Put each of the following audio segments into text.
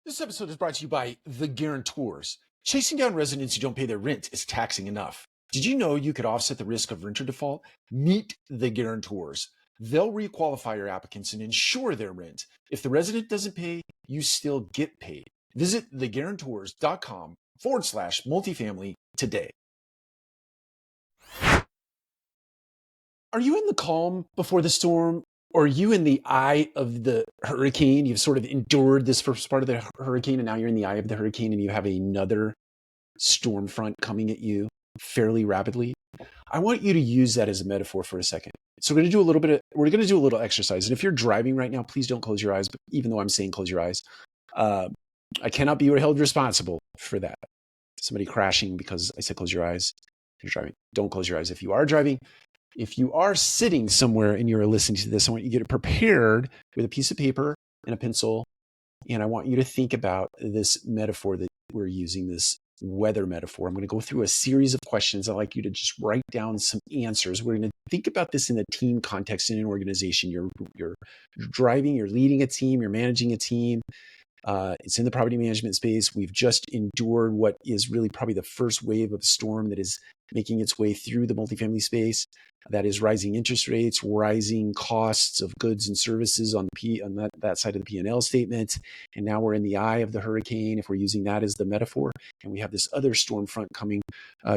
This episode is brought to you by TheGurantors. Chasing down residents who don't pay their rent is taxing enough. Did you know you could offset the risk of renter default? Meet the Guarantors. They'll requalify your applicants and insure their rent. If the resident doesn't pay, you still get paid. Visit theguarantors.com/multifamily today. Are you in the calm before the storm? Or are you in the eye of the hurricane? You've sort of endured this first part of the hurricane, and now you're in the eye of the hurricane, and you have another storm front coming at you fairly rapidly. I want you to use that as a metaphor for a second. So we're going to do a little exercise. And if you're driving right now, please don't close your eyes. But even though I'm saying close your eyes, I cannot be held responsible for that. Somebody crashing because I said close your eyes. If you're driving, don't close your eyes. If you are driving, if you are sitting somewhere and you're listening to this, I want you to get prepared with a piece of paper and a pencil. And I want you to think about this metaphor that we're using, this weather metaphor. I'm going to go through a series of questions. I'd like you to just write down some answers. We're going to think about this in a team context in an organization. You're driving, you're leading a team, you're managing a team. It's in the property management space. We've just endured what is really probably the first wave of storm that is making its way through the multifamily space. That is rising interest rates, rising costs of goods and services on that side of the P&L statement. And now we're in the eye of the hurricane, if we're using that as the metaphor. And we have this other storm front coming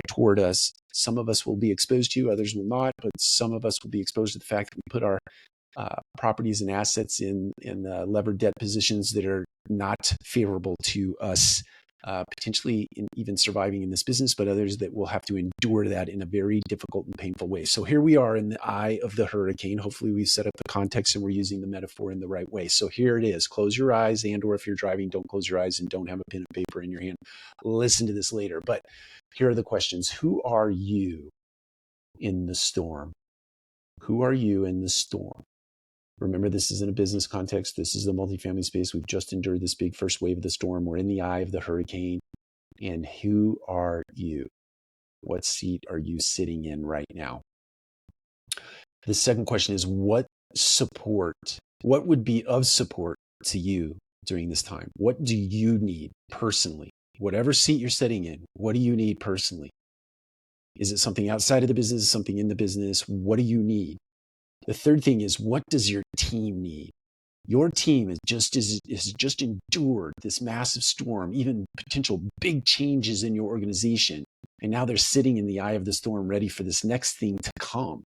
toward us. Some of us will be exposed to, others will not, but some of us will be exposed to the fact that we put our properties and assets in levered debt positions that are not favorable to us, potentially in even surviving in this business, but others that will have to endure that in a very difficult and painful way. So here we are in the eye of the hurricane. Hopefully we've set up the context and we're using the metaphor in the right way. So here it is. Close your eyes, and or if you're driving, don't close your eyes and don't have a pen and paper in your hand. Listen to this later. But here are the questions. Who are you in the storm? Who are you in the storm? Remember, this is in a business context. This is the multifamily space. We've just endured this big first wave of the storm. We're in the eye of the hurricane. And who are you? What seat are you sitting in right now? The second question is, what would be of support to you during this time? What do you need personally? Whatever seat you're sitting in, what do you need personally? Is it something outside of the business, something in the business? What do you need? The third thing is, what does your team need? Your team has just endured this massive storm, even potential big changes in your organization. And now they're sitting in the eye of the storm, ready for this next thing to come.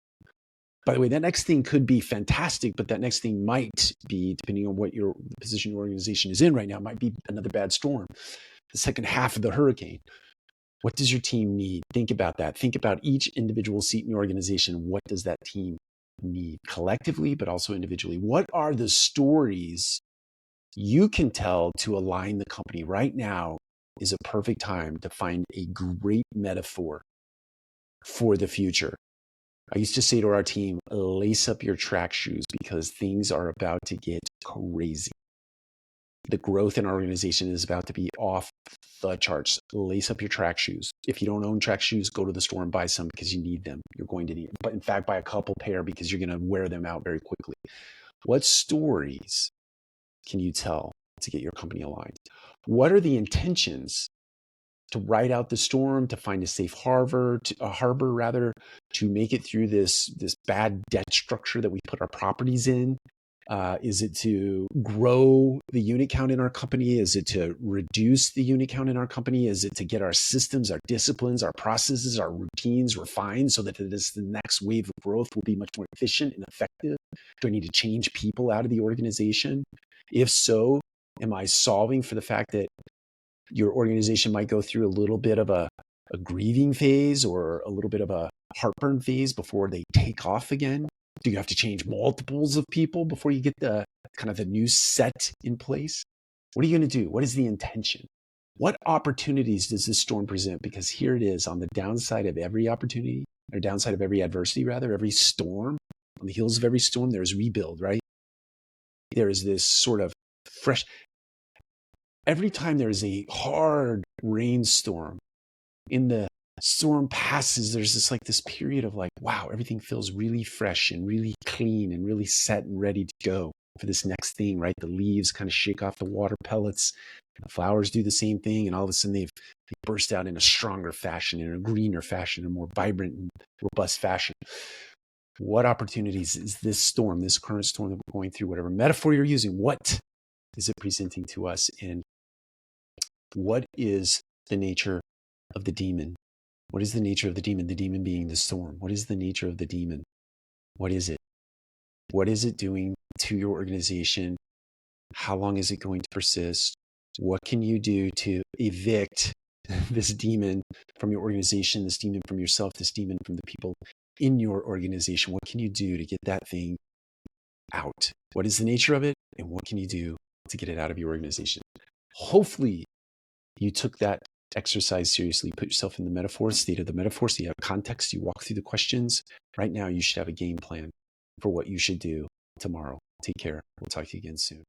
By the way, that next thing could be fantastic, but that next thing might be, depending on what your position your organization is in right now, might be another bad storm, the second half of the hurricane. What does your team need? Think about that. Think about each individual seat in your organization. What does that team need collectively, but also individually? What are the stories you can tell to align the company? Right now is a perfect time to find a great metaphor for the future. I used to say to our team, lace up your track shoes because things are about to get crazy. The growth in our organization is about to be off the charts. Lace up your track shoes. If you don't own track shoes, go to the store and buy some because you need them. You're going to need them. But in fact, buy a couple pair because you're going to wear them out very quickly. What stories can you tell to get your company aligned? What are the intentions to ride out the storm, to find a safe harbor, to make it through this bad debt structure that we put our properties in? Is it to grow the unit count in our company? Is it to reduce the unit count in our company? Is it to get our systems, our disciplines, our processes, our routines refined so that the next wave of growth will be much more efficient and effective? Do I need to change people out of the organization? If so, am I solving for the fact that your organization might go through a little bit of a grieving phase or a little bit of a heartburn phase before they take off again? Do you have to change multiples of people before you get the kind of the new set in place? What are you going to do? What is the intention? What opportunities does this storm present? Because here it is, on the downside of every opportunity, or downside of every adversity, rather, every storm, on the heels of every storm, there's rebuild, right? There is this sort of fresh, every time there is a hard rainstorm, in the storm passes, there's this period of wow, everything feels really fresh and really clean and really set and ready to go. for this next thing, right? The leaves kind of shake off the water pellets. The flowers do the same thing. And all of a sudden they burst out in a stronger fashion, in a greener fashion, a more vibrant and robust fashion. What opportunities is this storm, this current storm that we're going through, whatever metaphor you're using, what is it presenting to us? And what is the nature of the demon? What is the nature of the demon? The demon being the storm. What is the nature of the demon? What is it? What is it doing to your organization? How long is it going to persist? What can you do to evict this demon from your organization, this demon from yourself, this demon from the people in your organization? What can you do to get that thing out? What is the nature of it? And what can you do to get it out of your organization? Hopefully you took that exercise seriously, put yourself in the metaphor, state of the metaphor, so you have context, you walk through the questions. Right now, you should have a game plan for what you should do tomorrow. Take care. We'll talk to you again soon.